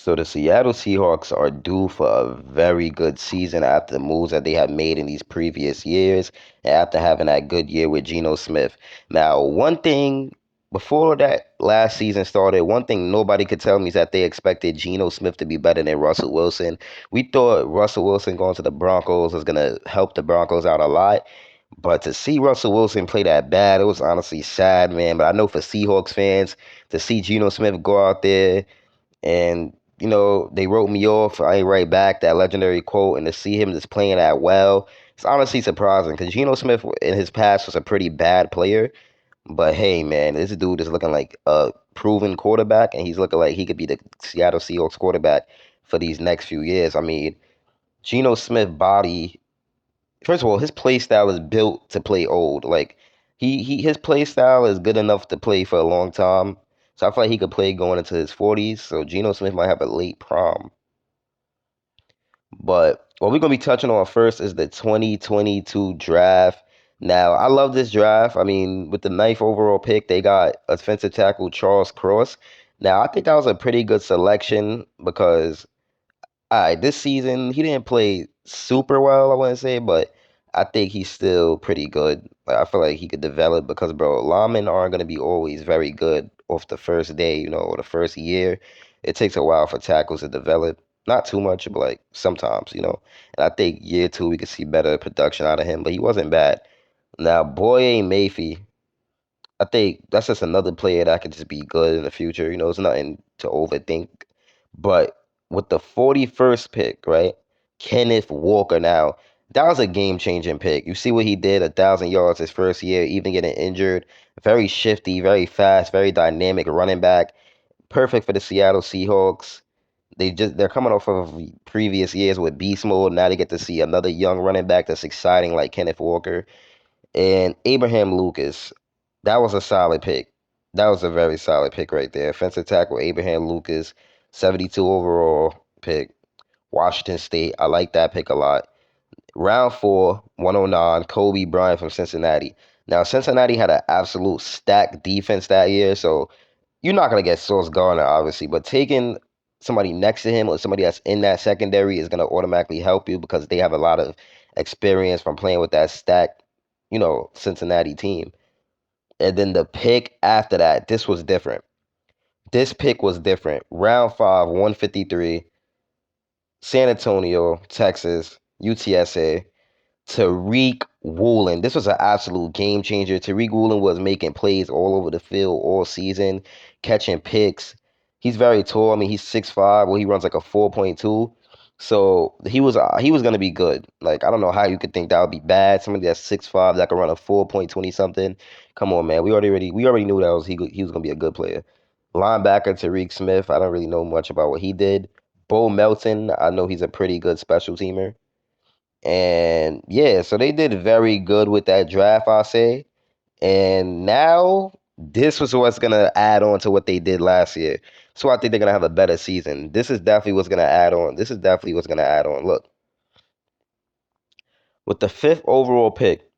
So the Seattle Seahawks are due for a very good season after the moves that they have made in these previous years and after having that good year with Geno Smith. Now, one thing before that last season started, one thing nobody could tell me is that they expected Geno Smith to be better than Russell Wilson. We thought Russell Wilson going to the Broncos was going to help the Broncos out a lot. But to see Russell Wilson play that bad, it was honestly sad, man. But I know for Seahawks fans, to see Geno Smith go out there and they wrote me off. I ain't right back that legendary quote, and to see him just playing that well, it's honestly surprising because Geno Smith in his past was a pretty bad player. But hey, man, this dude is looking like a proven quarterback, and he's looking like he could be the Seattle Seahawks quarterback for these next few years. I mean, Geno Smith body. First of all, his play style is built to play old. Like his play style is good enough to play for a long time. So I feel like he could play going into his 40s. So Geno Smith might have a late prom. But what we're gonna be touching on first is the 2022 draft. Now, I love this draft. I mean, with the ninth overall pick, they got offensive tackle Charles Cross. Now, I think that was a pretty good selection because all right, this season he didn't play super well, I wouldn't say, but I think he's still pretty good. Like, I feel like he could develop because, bro, linemen aren't gonna be always very good off the first day, or the first year. It takes a while for tackles to develop. Not too much, but like sometimes. And I think year two we could see better production out of him, but he wasn't bad. Now, Boye Mayfield. I think that's just another player that could just be good in the future. It's nothing to overthink. But with the 41st pick, right? Kenneth Walker now. That was a game-changing pick. You see what he did, 1,000 yards his first year, even getting injured. Very shifty, very fast, very dynamic running back. Perfect for the Seattle Seahawks. They're coming off of previous years with beast mode. Now they get to see another young running back that's exciting like Kenneth Walker. And Abraham Lucas, that was a solid pick. That was a very solid pick right there. Offensive tackle Abraham Lucas, 72 overall pick. Washington State, I like that pick a lot. Round four, 109, Kobe Bryant from Cincinnati. Now, Cincinnati had an absolute stacked defense that year, so you're not going to get Sauce Gardner, obviously, but taking somebody next to him or somebody that's in that secondary is going to automatically help you because they have a lot of experience from playing with that stacked, Cincinnati team. And then the pick after that, this was different. This pick was different. Round five, 153, San Antonio, Texas, UTSA. Tariq Woolen. This was an absolute game changer. Tariq Woolen was making plays all over the field all season, catching picks. He's very tall. I mean, he's 6'5". Well, he runs like a 4.2. So he was gonna be good. Like I don't know how you could think that would be bad. Somebody that's 6'5" that can run a 4.20 something. Come on, man. We already knew that he was gonna be a good player. Linebacker Tariq Smith. I don't really know much about what he did. Bo Melton. I know he's a pretty good special teamer. And yeah, so they did very good with that draft, I say. And now this was what's gonna add on to what they did last year. So I think they're gonna have a better season. This is definitely what's gonna add on. This is definitely what's gonna add on. Look, with the fifth overall pick,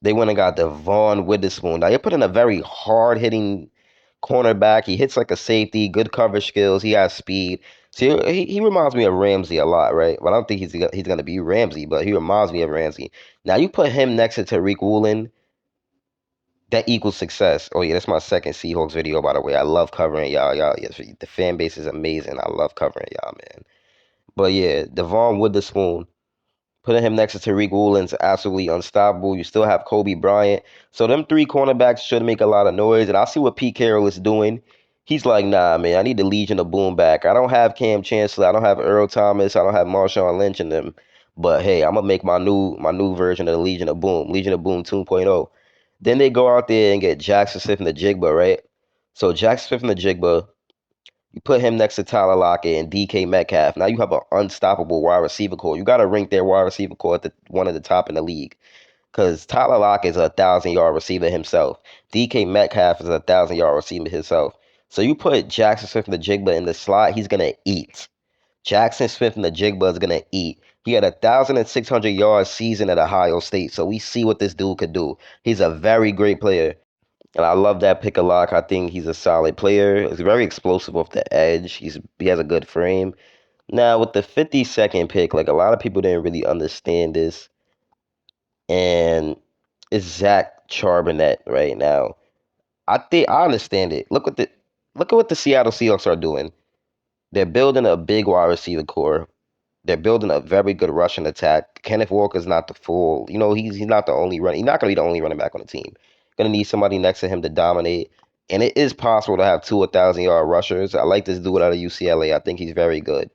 they went and got Devon Witherspoon. Now, you're putting a very hard hitting cornerback. He hits like a safety, good coverage skills. He has speed. So he reminds me of Ramsey a lot, right? But I don't think he's gonna be Ramsey, but he reminds me of Ramsey. Now you put him next to Tariq Woolen, that equals success. Oh yeah, that's my second Seahawks video, by the way. I love covering y'all. Yes, the fan base is amazing. I love covering y'all, man. But yeah, Devon Witherspoon. Putting him next to Tariq Woolen's absolutely unstoppable. You still have Kobe Bryant. So them three cornerbacks should make a lot of noise. And I see what Pete Carroll is doing. He's like, nah, man, I need the Legion of Boom back. I don't have Cam Chancellor. I don't have Earl Thomas. I don't have Marshawn Lynch in them. But hey, I'm gonna make my new version of the Legion of Boom 2.0. Then they go out there and get Jackson Smith and the Jigba, right? So Jackson Smith and the Jigba, you put him next to Tyler Lockett and DK Metcalf. Now you have an unstoppable wide receiver core. You got to rank their wide receiver core at one of the top in the league. Because Tyler Lockett is a 1,000-yard receiver himself. DK Metcalf is a 1,000-yard receiver himself. So you put Jackson Smith and the Jigba in the slot, he's going to eat. Jackson Smith and the Jigba is going to eat. He had 1,600-yard season at Ohio State. So we see what this dude could do. He's a very great player. And I love that pick a lot. I think he's a solid player. He's very explosive off the edge. He has a good frame. Now with the 52nd pick, like a lot of people didn't really understand this, and it's Zach Charbonnet right now. I think I understand it. Look at what the Seattle Seahawks are doing. They're building a big wide receiver core. They're building a very good rushing attack. Kenneth Walker's not the full, he's not the only run. He's not gonna be the only running back on the team. Gonna need somebody next to him to dominate. And it is possible to have two 1,000-yard rushers. I like this dude out of UCLA. I think he's very good.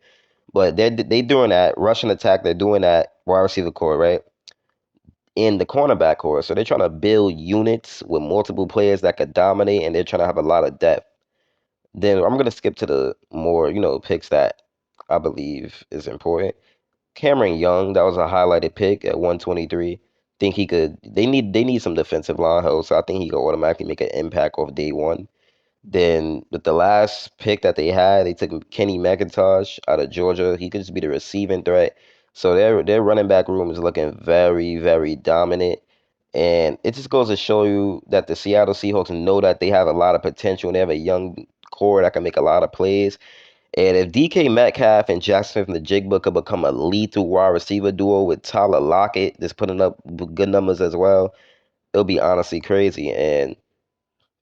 But they doing that rushing attack. They're doing that wide receiver core, right? In the cornerback core. So they're trying to build units with multiple players that could dominate, and they're trying to have a lot of depth. Then I'm gonna skip to the more, picks that I believe is important. Cameron Young, that was a highlighted pick at 123. Think he could. They need some defensive line help, so I think he could automatically make an impact off day one. Then with the last pick that they had, they took Kenny McIntosh out of Georgia. He could just be the receiving threat. So their running back room is looking very, very dominant. And it just goes to show you that the Seattle Seahawks know that they have a lot of potential and they have a young core that can make a lot of plays. And if DK Metcalf and Jackson from the Jigba could become a lethal wide receiver duo with Tyler Lockett just putting up good numbers as well, it'll be honestly crazy. And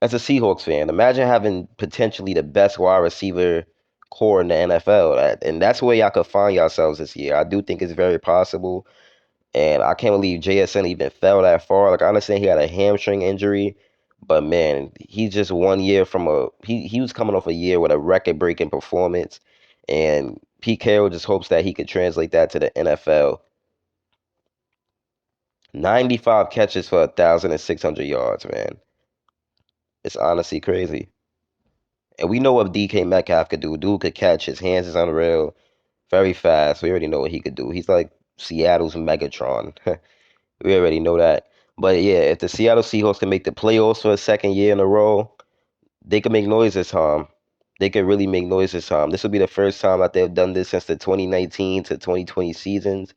as a Seahawks fan, imagine having potentially the best wide receiver core in the NFL. And that's where y'all could find yourselves this year. I do think it's very possible. And I can't believe JSN even fell that far. Like, I understand he had a hamstring injury, but man, he's just 1 year from he was coming off a year with a record breaking performance. And Pete Carroll just hopes that he could translate that to the NFL. 95 catches for 1,600 yards, man. It's honestly crazy. And we know what DK Metcalf could do. Dude could catch. His hands is unreal. Very fast. We already know what he could do. He's like Seattle's Megatron. We already know that. But yeah, if the Seattle Seahawks can make the playoffs for a second year in a row, they can make noise this time. They can really make noise this time. This will be the first time that they've done this since the 2019 to 2020 seasons.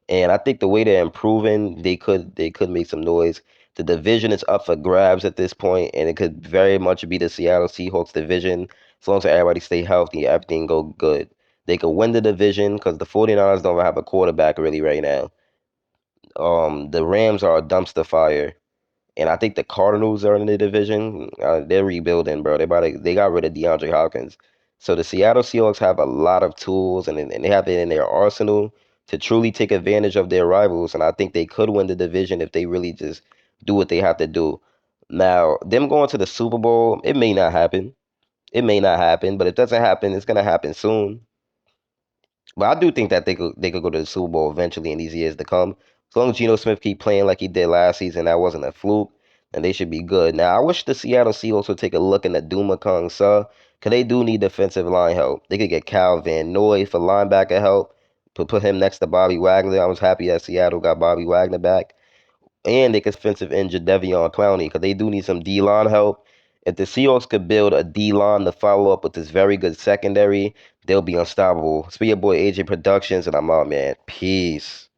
And I think the way they're improving, they could make some noise. The division is up for grabs at this point, and it could very much be the Seattle Seahawks division. As long as everybody stay healthy, everything go good. They could win the division because the 49ers don't have a quarterback really right now. The Rams are a dumpster fire. And I think the Cardinals are in the division. They're rebuilding, bro. They got rid of DeAndre Hopkins. So the Seattle Seahawks have a lot of tools, and they have it in their arsenal to truly take advantage of their rivals. And I think they could win the division if they really just do what they have to do. Now, them going to the Super Bowl, it may not happen. It may not happen, but if it doesn't happen, it's gonna happen soon. But I do think that they could go to the Super Bowl eventually in these years to come. As long as Geno Smith keep playing like he did last season, that wasn't a fluke, then they should be good. Now I wish the Seattle Seahawks would take a look in the Duma Kong Suh, because they do need defensive line help. They could get Cal Van Noy for linebacker help, put him next to Bobby Wagner. I was happy that Seattle got Bobby Wagner back. And they could defensive end Jadeveon Clowney, because they do need some D-line help. If the Seahawks could build a D-line to follow up with this very good secondary, they'll be unstoppable. It's for your boy AJ Productions, and I'm out, man. Peace.